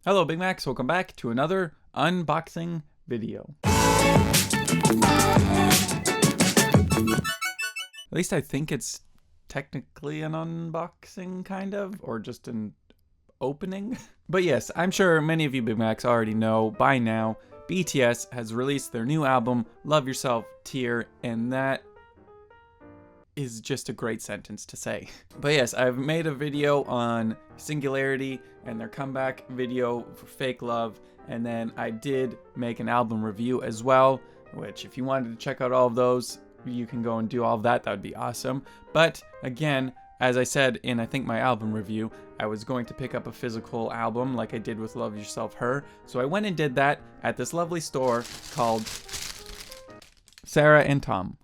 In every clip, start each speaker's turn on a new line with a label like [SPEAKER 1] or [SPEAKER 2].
[SPEAKER 1] Hello Big Macs, welcome back to another unboxing video. At least I think it's technically an unboxing kind of, or just an opening. But yes, I'm sure many of you Big Macs already know by now, BTS has released their new album, Love Yourself tier, and that is just a great sentence to say. But yes, I've made a video on Singularity and their comeback video for Fake Love, and then I did make an album review as well, which if you wanted to check out all of those, you can go and do all of that. That would be awesome. But again, as I said in I think my album review, I was going to pick up a physical album like I did with Love Yourself Her. So I went and did that at this lovely store called Sarah and Tom.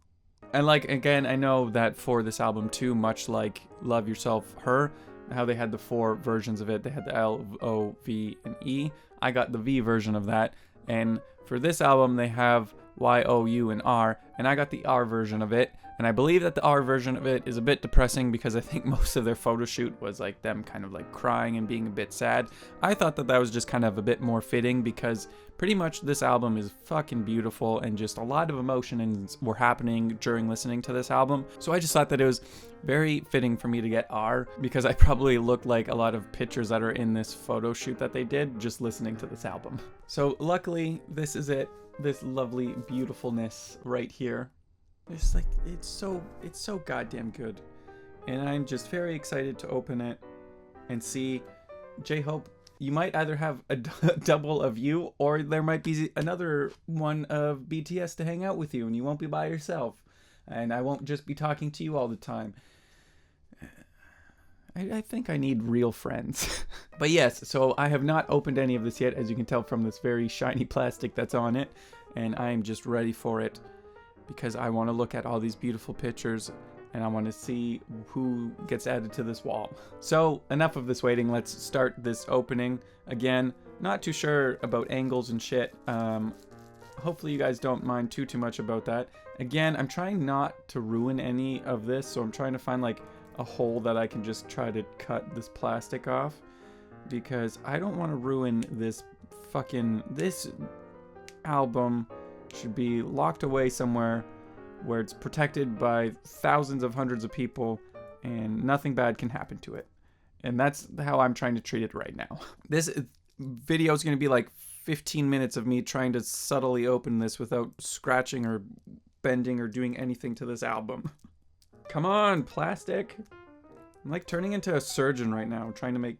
[SPEAKER 1] And like, again, I know that for this album too, much like Love Yourself Her, how they had the 4 versions of it, they had the L, O, V, and E. I got the V version of that. And for this album, they have Y, O, U, and R, and I got the R version of it. And I believe that the R version of it is a bit depressing because I think most of their photo shoot was like them kind of like crying and being a bit sad. I thought that that was just kind of a bit more fitting because pretty much this album is fucking beautiful and just a lot of emotions were happening during listening to this album. So I just thought that it was very fitting for me to get R because I probably looked like a lot of pictures that are in this photo shoot that they did just listening to this album. So luckily, this is it. This lovely beautifulness right here. It's like, it's so goddamn good. And I'm just very excited to open it and see. J-Hope, you might either have a double of you, or there might be another one of BTS to hang out with you, and you won't be by yourself. And I won't just be talking to you all the time. I think I need real friends. But yes, so I have not opened any of this yet, as you can tell from this very shiny plastic that's on it. And I am just ready for it because I want to look at all these beautiful pictures and I want to see who gets added to this wall. So enough of this waiting, let's start this opening. Again, not too sure about angles and shit. Hopefully you guys don't mind too much about that. Again, I'm trying not to ruin any of this, so I'm trying to find like a hole that I can just try to cut this plastic off because I don't want to ruin this this album. Should be locked away somewhere where it's protected by thousands of hundreds of people and nothing bad can happen to it. And that's how I'm trying to treat it right now. This video is going to be like 15 minutes of me trying to subtly open this without scratching or bending or doing anything to this album. Come on, plastic. I'm like turning into a surgeon right now, trying to make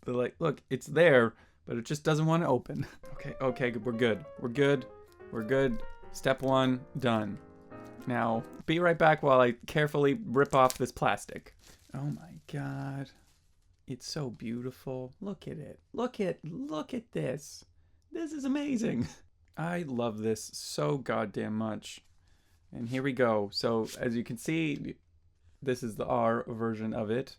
[SPEAKER 1] the look, it's there, but it just doesn't want to open. Okay, we're good. We're good. Step 1, done. Now, be right back while I carefully rip off this plastic. Oh my god. It's so beautiful. Look at it. Look at this. This is amazing. I love this so goddamn much. And here we go. So, as you can see, this is the R version of it.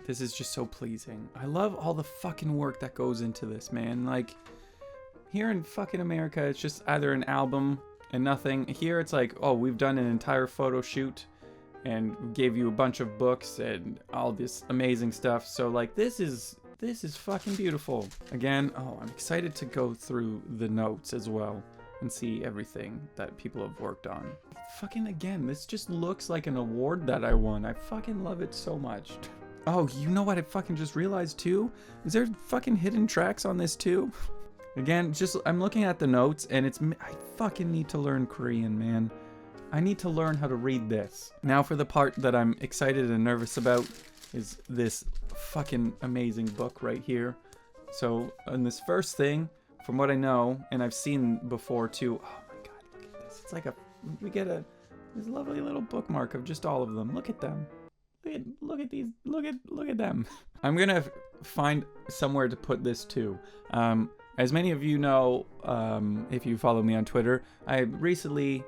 [SPEAKER 1] This is just so pleasing. I love all the fucking work that goes into this, man. Like, here in fucking America, it's just either an album and nothing. Here it's like, oh, we've done an entire photo shoot and gave you a bunch of books and all this amazing stuff. So like, this is fucking beautiful. Again, oh, I'm excited to go through the notes as well and see everything that people have worked on. Fucking again, this just looks like an award that I won. I fucking love it so much. Oh, you know what I fucking just realized too? Is there fucking hidden tracks on this too? Again, I'm looking at the notes and I fucking need to learn Korean, man. I need to learn how to read this. Now for the part that I'm excited and nervous about is this fucking amazing book right here. So on this first thing, from what I know, and I've seen before too, oh my god, look at this. It's like we get this lovely little bookmark of just all of them. Look at them. Look at these, look at them. I'm gonna find somewhere to put this too. As many of you know, if you follow me on Twitter, I recently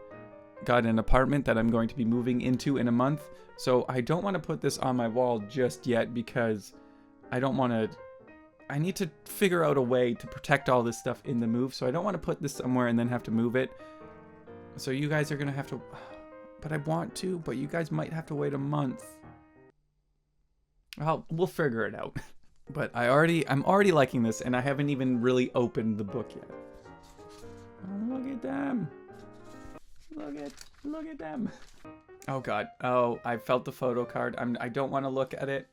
[SPEAKER 1] got an apartment that I'm going to be moving into in a month. So I don't want to put this on my wall just yet because I need to figure out a way to protect all this stuff in the move. So I don't want to put this somewhere and then have to move it. So you guys are going to have to, but I want to, but you guys might have to wait a month. Well, we'll figure it out. But I'm already liking this, and I haven't even really opened the book yet. Oh, look at them. Look at them. Oh god. Oh, I felt the photo card. I don't want to look at it.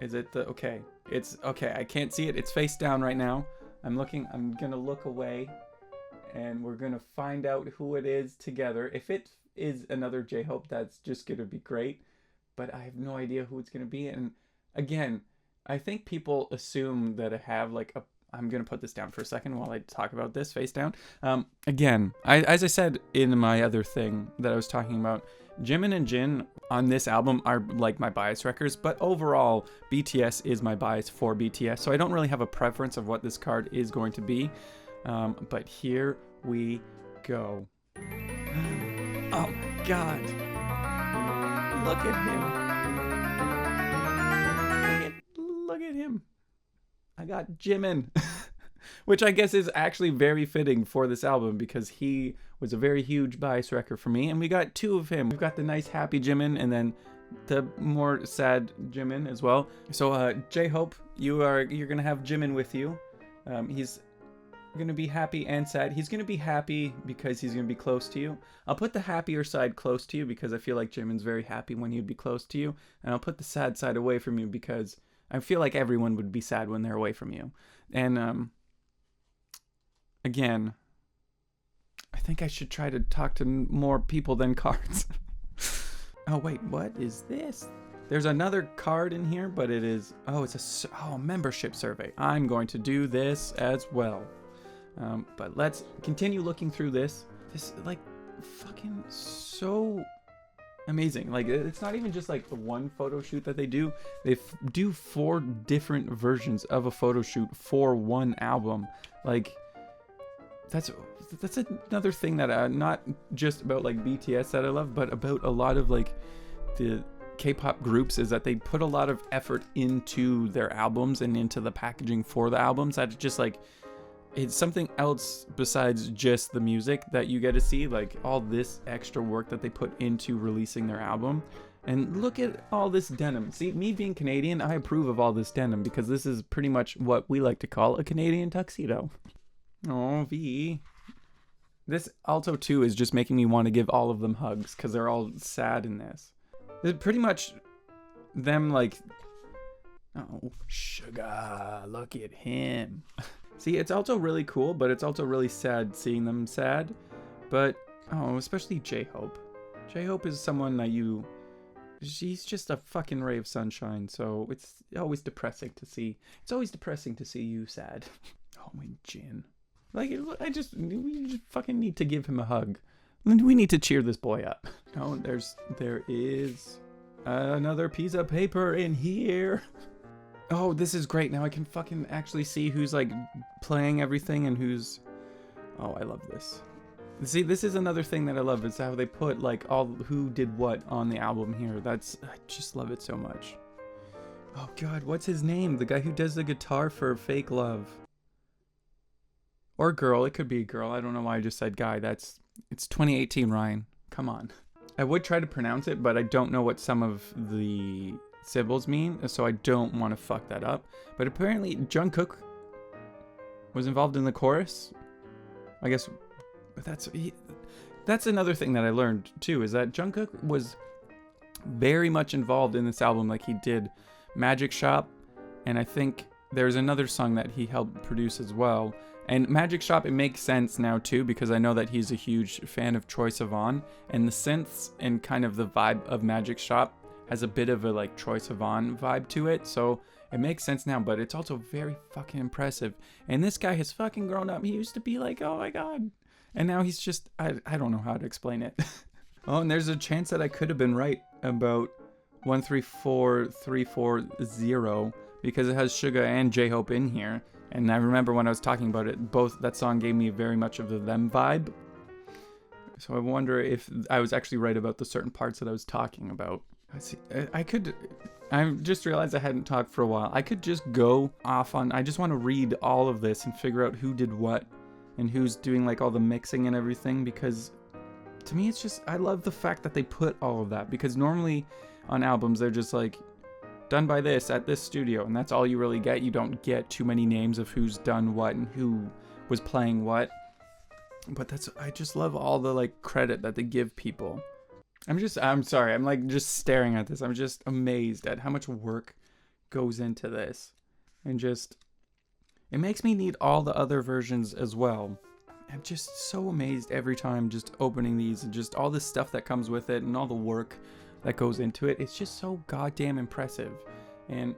[SPEAKER 1] Is it the okay? It's okay. I can't see it. It's face down right now. I'm gonna look away, and we're gonna find out who it is together. If it is another J-Hope, that's just gonna be great. But I have no idea who it's gonna be. And again, I think people assume that I have like a. I'm gonna put this down for a second while I talk about this face down. Again, as I said in my other thing that I was talking about, Jimin and Jin on this album are like my bias wreckers, but overall BTS is my bias for BTS, so I don't really have a preference of what this card is going to be. But here we go. Oh my god. Look at him. Look at him. I got Jimin, which I guess is actually very fitting for this album because he was a very huge bias wrecker for me, and we got two of him. We've got the nice happy Jimin and then the more sad Jimin as well. So J-Hope, you're gonna have Jimin with you. He's gonna be happy and sad. He's gonna be happy because he's gonna be close to you. I'll put the happier side close to you because I feel like Jimin's very happy when he'd be close to you, and I'll put the sad side away from you because I feel like everyone would be sad when they're away from you. And again, I think I should try to talk to more people than cards. Oh wait, what is this? There's another card in here, but it is, it's a membership survey. I'm going to do this as well. But let's continue looking through this. This like fucking so amazing. Like, it's not even just like the one photo shoot that they do. They do 4 different versions of a photo shoot for one album. Like, that's another thing that not just about like BTS that I love, but about a lot of like the K-pop groups, is that they put a lot of effort into their albums and into the packaging for the albums. That just like, it's something else besides just the music that you get to see, like all this extra work that they put into releasing their album. And look at all this denim. See, me being Canadian, I approve of all this denim because this is pretty much what we like to call a Canadian tuxedo. Oh, V. This Alto 2 is just making me want to give all of them hugs because they're all sad in this. It's pretty much them like, oh, sugar, look at him. See, it's also really cool, but it's also really sad seeing them sad. But, especially J-Hope. J-Hope is someone that she's just a fucking ray of sunshine, so it's always depressing to see. It's always depressing to see you sad. Oh, my Jin. Like, we just fucking need to give him a hug. We need to cheer this boy up. Oh, there is another piece of paper in here. Oh, this is great. Now I can fucking actually see who's like playing everything and who's... Oh, I love this. See, this is another thing that I love. It's how they put like all who did what on the album here. I just love it so much. Oh god, what's his name? The guy who does the guitar for Fake Love. Or girl, it could be a girl. I don't know why I just said guy. It's 2018, Ryan. Come on. I would try to pronounce it, but I don't know what some of the symbols mean, so I don't want to fuck that up. But apparently Jungkook was involved in the chorus. I guess that's another thing that I learned too, is that Jungkook was very much involved in this album. Like, he did Magic Shop, and I think there's another song that he helped produce as well. And Magic Shop, it makes sense now too, because I know that he's a huge fan of Troye Sivan, and the synths and kind of the vibe of Magic Shop has a bit of a like Troye Sivan vibe to it, so it makes sense now. But it's also very fucking impressive. And this guy has fucking grown up. He used to be like, oh my god, and now he's just, I don't know how to explain it. Oh, and there's a chance that I could have been right about 134340 because it has Suga and J-Hope in here. And I remember when I was talking about it, that song gave me very much of the them vibe. So I wonder if I was actually right about the certain parts that I was talking about. I just realized I hadn't talked for a while. I could just go off on, I just want to read all of this and figure out who did what and who's doing like all the mixing and everything, because to me it's just, I love the fact that they put all of that, because normally on albums they're just like done by this at this studio, and that's all you really get. You don't get too many names of who's done what and who was playing what. But I just love all the like credit that they give people. I'm sorry, I'm like just staring at this. I'm just amazed at how much work goes into this. And just, it makes me need all the other versions as well. I'm just so amazed every time just opening these and just all the stuff that comes with it and all the work that goes into it. It's just so goddamn impressive. And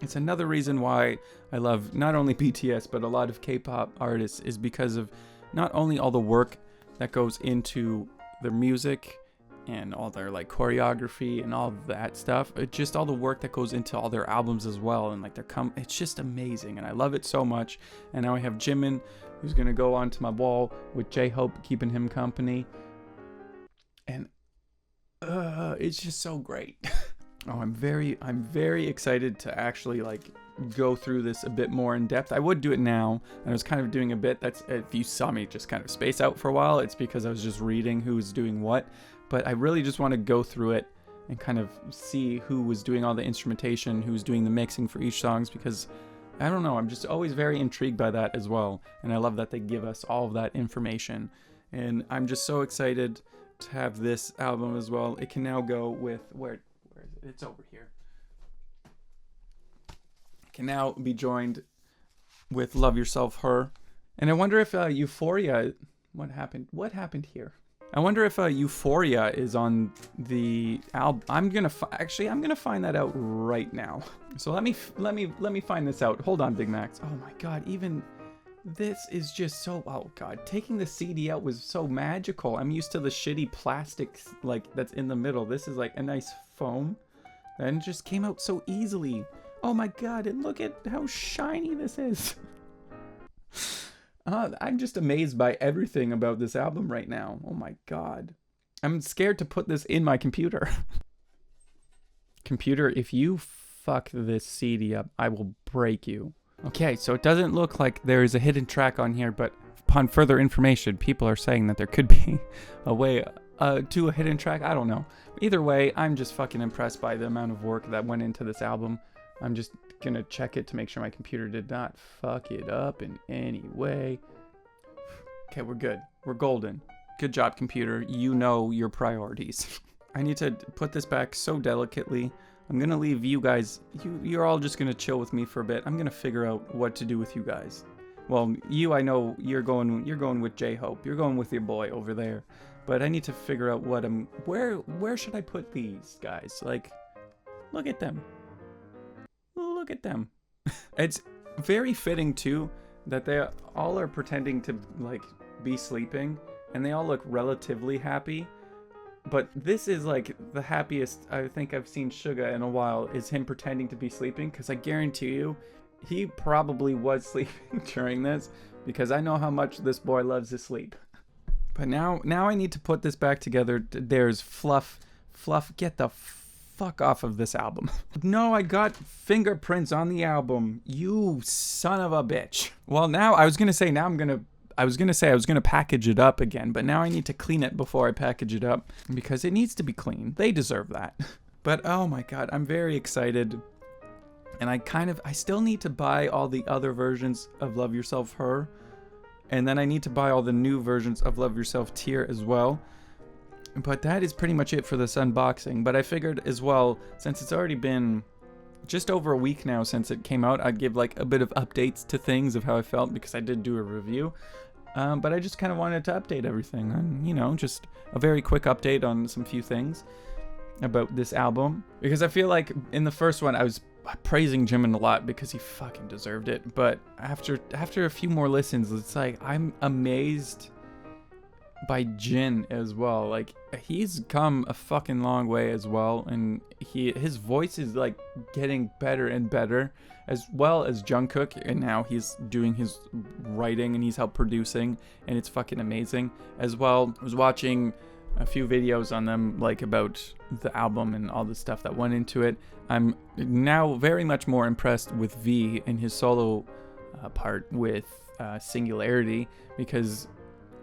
[SPEAKER 1] it's another reason why I love not only BTS but a lot of K-pop artists, is because of not only all the work that goes into their music and all their like choreography and all that stuff, it's just all the work that goes into all their albums as well. And like it's just amazing, and I love it so much. And now I have Jimin, who's gonna go onto my wall with J-Hope keeping him company, and it's just so great. Oh, I'm very excited to actually like go through this a bit more in depth. I would do it now, and I was kind of doing a bit. That's, if you saw me just kind of space out for a while, it's because I was just reading who was doing what. But I really just want to go through it and kind of see who was doing all the instrumentation, who was doing the mixing for each songs, because I don't know, I'm just always very intrigued by that as well. And I love that they give us all of that information. And I'm just so excited to have this album as well. It can now go with, where is it? It's over here. It can now be joined with Love Yourself, Her. And I wonder if Euphoria, what happened here? I wonder if Euphoria is on the album. I'm gonna find that out right now. So let me find this out. Hold on, Big Max. Oh my God, even this is just so, oh God, taking the CD out was so magical. I'm used to the shitty plastic like that's in the middle. This is like a nice foam, and it just came out so easily. Oh my God, and look at how shiny this is. I'm just amazed by everything about this album right now. Oh my God. I'm scared to put this in my computer. Computer, if you fuck this CD up, I will break you. Okay, so it doesn't look like there is a hidden track on here, but upon further information, people are saying that there could be a way to a hidden track. I don't know. Either way, I'm just fucking impressed by the amount of work that went into this album. I'm just gonna check it to make sure my computer did not fuck it up in any way. Okay, we're good. We're golden. Good job, computer. You know your priorities. I need to put this back so delicately. I'm gonna leave you guys. You're all just gonna chill with me for a bit. I'm gonna figure out what to do with you guys. Well, I know you're going with J-Hope. You're going with your boy over there. But I need to figure out where should I put these guys? Like, look at them. Look at them. It's very fitting too that they all are pretending to like be sleeping, and they all look relatively happy. But this is like the happiest I think I've seen Suga in a while, is him pretending to be sleeping, because I guarantee you he probably was sleeping during this, because I know how much this boy loves to sleep. But now I need to put this back together. There's Fluff, get the fuck off of this album. No, I got fingerprints on the album. You son of a bitch. Well, now I was gonna package it up again, but now I need to clean it before I package it up, because it needs to be clean. They deserve that. But oh my God, I'm very excited. And I still need to buy all the other versions of Love Yourself, Her. And then I need to buy all the new versions of Love Yourself, Tear as well. But that is pretty much it for this unboxing. But I figured as well, since it's already been just over a week now since it came out, I'd give like a bit of updates to things of how I felt, because I did do a review. But I just kind of wanted to update everything. And, you know, just a very quick update on some few things about this album. Because I feel like in the first one, I was praising Jimin a lot because he fucking deserved it. But after a few more listens, it's like I'm amazed by Jin as well. Like, he's come a fucking long way as well, and his voice is like getting better and better, as well as Jungkook, and now he's doing his writing and he's helped producing, and it's fucking amazing as well. I was watching a few videos on them, like about the album and all the stuff that went into it. I'm now very much more impressed with V in his solo part with Singularity, because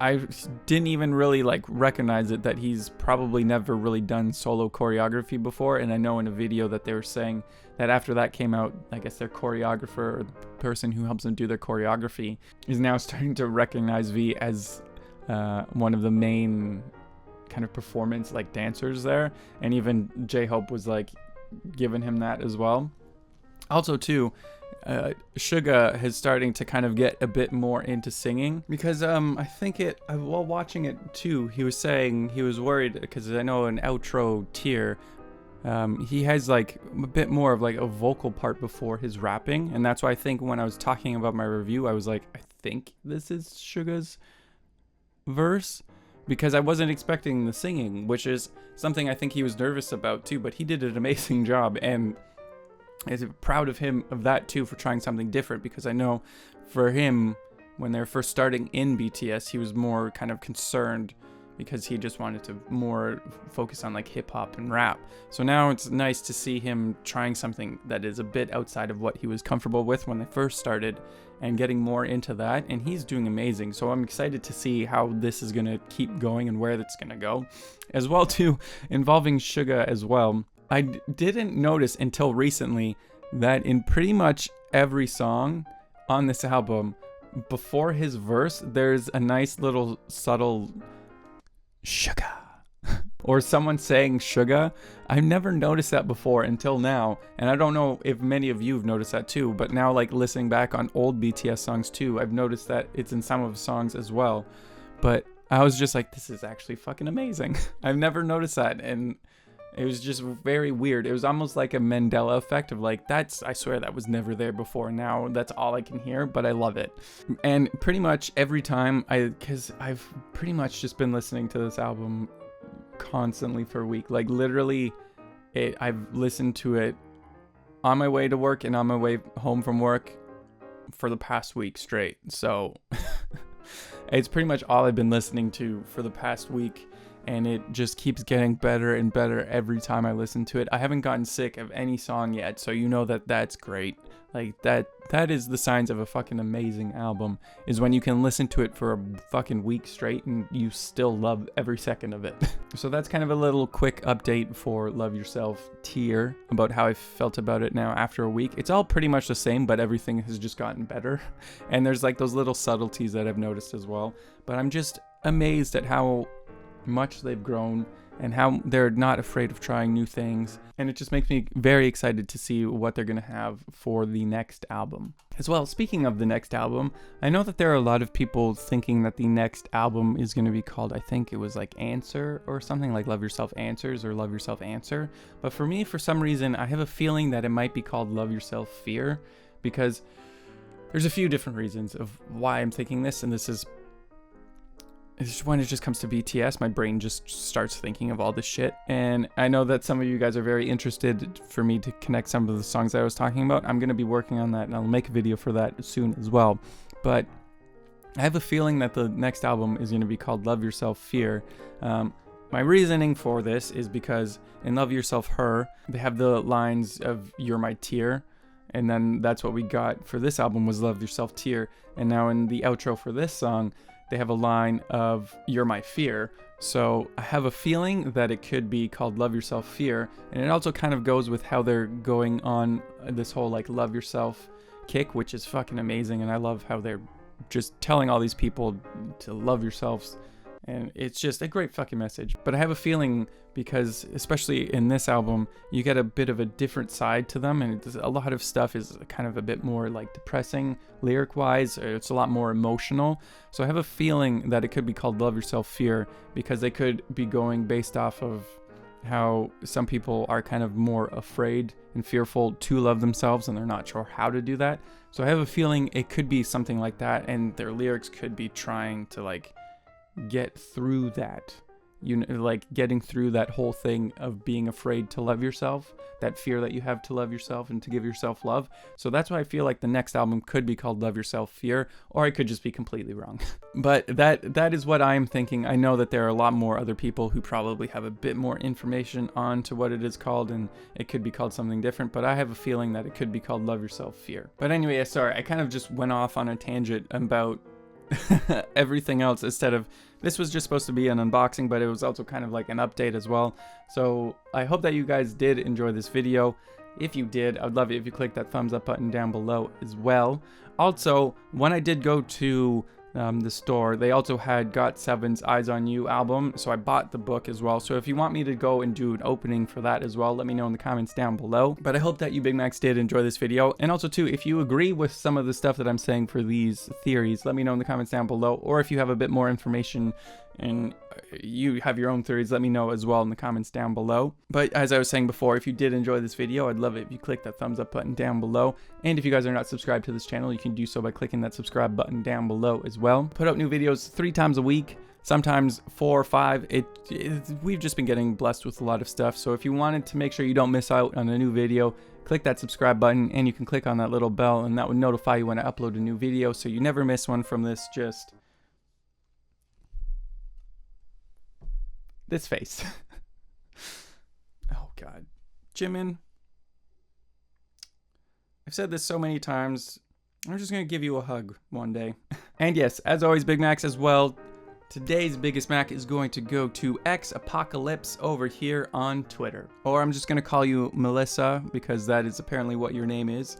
[SPEAKER 1] I didn't even really like recognize it, that he's probably never really done solo choreography before. And I know in a video that they were saying that after that came out, I guess their choreographer or the person who helps them do their choreography is now starting to recognize V as one of the main kind of performance like dancers there. And even J-Hope was like giving him that as well. Also too, Suga is starting to kind of get a bit more into singing, because I think while watching it too, he was saying he was worried, because I know in outro tier he has like a bit more of like a vocal part before his rapping, and that's why I think when I was talking about my review, I was like, I think this is Suga's verse, because I wasn't expecting the singing, which is something I think he was nervous about too, but he did an amazing job, and I'm proud of him of that too, for trying something different, because I know for him, when they were first starting in BTS, he was more kind of concerned because he just wanted to more focus on like hip hop and rap. So now it's nice to see him trying something that is a bit outside of what he was comfortable with when they first started, and getting more into that, and he's doing amazing. So I'm excited to see how this is going to keep going and where that's going to go. As well too, involving Suga as well, I didn't notice until recently that in pretty much every song on this album, before his verse, there's a nice little subtle Suga or someone saying Suga. I've never noticed that before until now, and I don't know if many of you have noticed that too, but now like listening back on old BTS songs too, I've noticed that it's in some of the songs as well. But I was just like, this is actually fucking amazing. I've never noticed that, and it was just very weird. It was almost like a Mandela effect of like, I swear that was never there before. Now that's all I can hear, but I love it. And pretty much every time because I've pretty much just been listening to this album constantly for a week. Like literally, I've listened to it on my way to work and on my way home from work for the past week straight. So it's pretty much all I've been listening to for the past week. And it just keeps getting better and better every time I listen to it. I haven't gotten sick of any song yet, so you know that that's great. Like that is the signs of a fucking amazing album, is when you can listen to it for a fucking week straight and you still love every second of it. So that's kind of a little quick update for Love Yourself tier, about how I felt about it now after a week. It's all pretty much the same, but everything has just gotten better. And there's like those little subtleties that I've noticed as well. But I'm just amazed at how much they've grown and how they're not afraid of trying new things, and it just makes me very excited to see what they're going to have for the next album. As well, speaking of the next album, I know that there are a lot of people thinking that the next album is going to be called, I think it was like Answer or something, like Love Yourself Answers or Love Yourself Answer, but for me, for some reason, I have a feeling that it might be called Love Yourself Fear, because there's a few different reasons of why I'm thinking this, and this is when it just comes to BTS, my brain just starts thinking of all this shit. And I know that some of you guys are very interested for me to connect some of the songs that I was talking about. I'm going to be working on that, and I'll make a video for that soon as well. But I have a feeling that the next album is going to be called Love Yourself Fear. My reasoning for this is because in Love Yourself Her, they have the lines of You're My Tear. And then that's what we got for this album, was Love Yourself Tear. And now in the outro for this song, they have a line of You're My Fear. So I have a feeling that it could be called Love Yourself Fear. And it also kind of goes with how they're going on this whole like love yourself kick, which is fucking amazing. And I love how they're just telling all these people to love yourselves. And it's just a great fucking message. But I have a feeling, because especially in this album, you get a bit of a different side to them, and a lot of stuff is kind of a bit more like depressing lyric wise. It's a lot more emotional. So I have a feeling that it could be called Love Yourself Fear, because they could be going based off of how some people are kind of more afraid and fearful to love themselves, and they're not sure how to do that. So I have a feeling it could be something like that, and their lyrics could be trying to like get through that, you know, like getting through that whole thing of being afraid to love yourself, that fear that you have to love yourself and to give yourself love. So that's why I feel like the next album could be called Love Yourself Fear, or I could just be completely wrong. But that is what I'm thinking. I know that there are a lot more other people who probably have a bit more information on to what it is called, and it could be called something different, but I have a feeling that it could be called Love Yourself Fear. But anyway, sorry, I kind of just went off on a tangent about everything else instead of, this was just supposed to be an unboxing, but it was also kind of like an update as well. So I hope that you guys did enjoy this video. If you did, I'd love it if you click that thumbs up button down below as well. Also, when I did go to the store, they also had GOT7's Eyes on You album, so I bought the book as well. So if you want me to go and do an opening for that as well, let me know in the comments down below. But I hope that you Big Macs did enjoy this video, and also too, if you agree with some of the stuff that I'm saying for these theories, let me know in the comments down below. Or if you have a bit more information and you have your own theories, let me know as well in the comments down below. But as I was saying before, if you did enjoy this video, I'd love it if you click that thumbs up button down below. And if you guys are not subscribed to this channel, you can do so by clicking that subscribe button down below as well. Put out new videos 3 times a week, sometimes 4 or 5. We've just been getting blessed with a lot of stuff. So if you wanted to make sure you don't miss out on a new video, click that subscribe button, and you can click on that little bell, and that would notify you when I upload a new video, so you never miss one from this this face. Oh god. Jimin, I've said this so many times, I'm just gonna give you a hug one day. And yes, as always, Big Macs as well. Today's biggest Mac is going to go to X Apocalypse over here on Twitter. Or I'm just gonna call you Melissa, because that is apparently what your name is.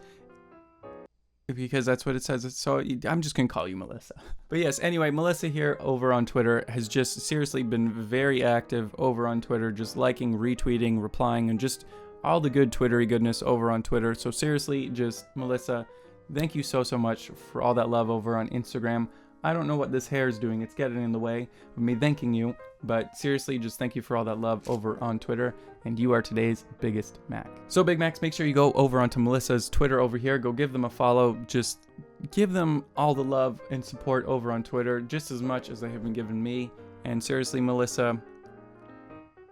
[SPEAKER 1] Because that's what it says, so I'm just gonna call you Melissa. But yes, anyway, Melissa here over on Twitter has just seriously been very active over on Twitter, just liking, retweeting, replying, and just all the good Twittery goodness over on Twitter. So seriously, just Melissa, thank you so much for all that love over on Instagram. I don't know what this hair is doing, it's getting in the way of me thanking you, but seriously, just thank you for all that love over on Twitter, and you are today's biggest Mac. So Big Macs, make sure you go over onto Melissa's Twitter over here, go give them a follow, just give them all the love and support over on Twitter, just as much as they have been giving me. And seriously, Melissa,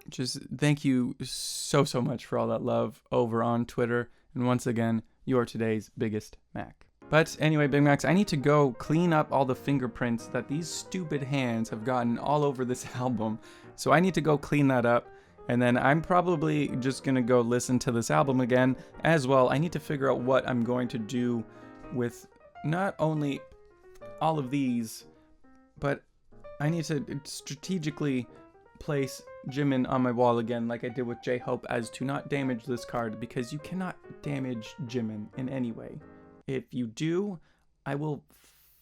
[SPEAKER 1] just thank you so much for all that love over on Twitter, and once again, you are today's biggest Mac. But anyway, Big Macs, I need to go clean up all the fingerprints that these stupid hands have gotten all over this album. So I need to go clean that up. And then I'm probably just going to go listen to this album again as well. I need to figure out what I'm going to do with not only all of these, but I need to strategically place Jimin on my wall again like I did with J-Hope, as to not damage this card, because you cannot damage Jimin in any way. If you do, I will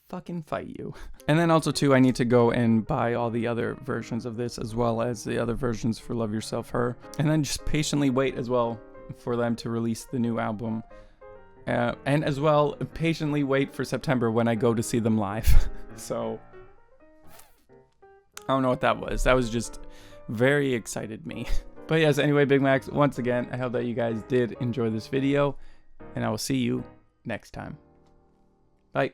[SPEAKER 1] fucking fight you. And then also too, I need to go and buy all the other versions of this, as well as the other versions for Love Yourself, Her. And then just patiently wait as well for them to release the new album. And as well, patiently wait for September when I go to see them live. So, I don't know what that was. That was just very excited me. But yes, anyway, Big Macs, once again, I hope that you guys did enjoy this video, and I will see you next time. Bye.